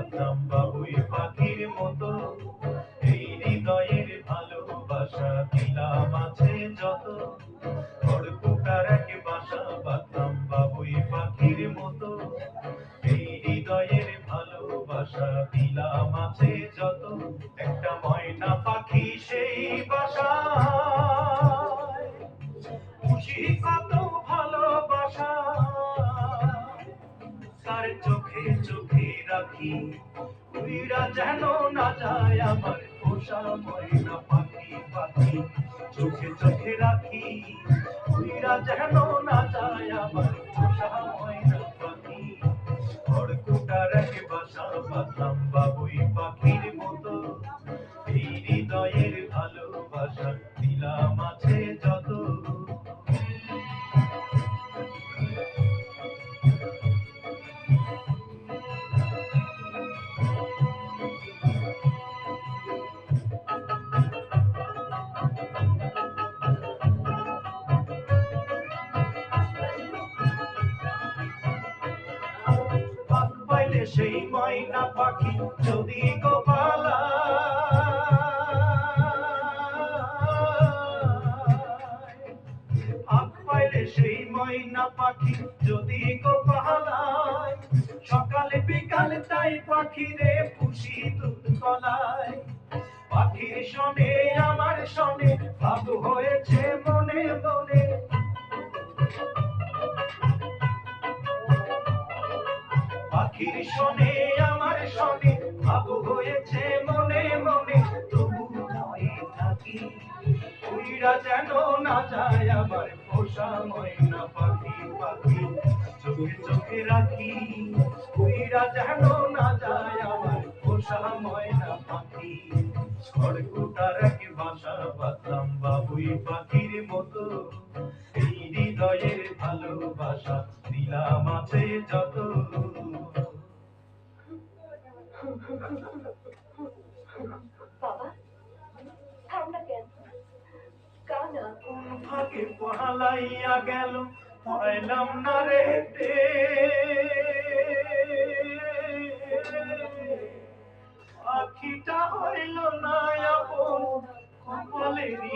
বাঁধলাম বাবুই পাখির মতো। এই হৃদয়ের ভালোবাসা দিলাম আছে যত, খড়কুটার এক বাসা বাঁধলাম বাবুই পাখির মতো। এই হৃদয়ের ভালোবাসা দিলাম আছে যত, একটা ময়না পাখি সেই বাসায় খুশি কত ভালোবাসা, তার চোখে চোখে রাখি উইরা যেন না যায় আমার পোষা ময়না পাখি। পাখি চোখে চোখে রাখি উইরা যেন না যায় আমার পোষা ময়না পাখি। খড়কুটার এক বাসা বাঁধলাম বাবুই পাখির মতো। এই হৃদয়ের ভালোবাসা দিলাম আছে যত। পাক পাইলে সেই ময়না পাখি যদি গো পালায়, পাক পাইলে সেই ময়না পাখি যদি গো পালায়, সকালে বিকালে তাই পাখিরে পুষি দুধ কলায়। পাখির শোনে আমার শোনে ভাব হয়েছে মনে মনে, পাখির শোনে আমার শোনে ভাব হয়েছে মনে মনে। তবু ভয়ে থাকি উইরা যেন না যায় আমার পোষা ময়না পাখি। পাখি চোখে চোখে রাখি উইরা যেন না যায় আমার পোষা ময়না পাখি। খড়কুটার এক বাসা বাঁধলাম বাবুই পাখির মতো। এই হৃদয়ের ভালোবাসা দিলাম আছে যত। বাবা, ঠান্ডা কেন? কানা। কোন ভাগে পহালাইয়া গেল পাইলাম না রে হেঁটে, পাখিটা হইল না আপন কপালেরই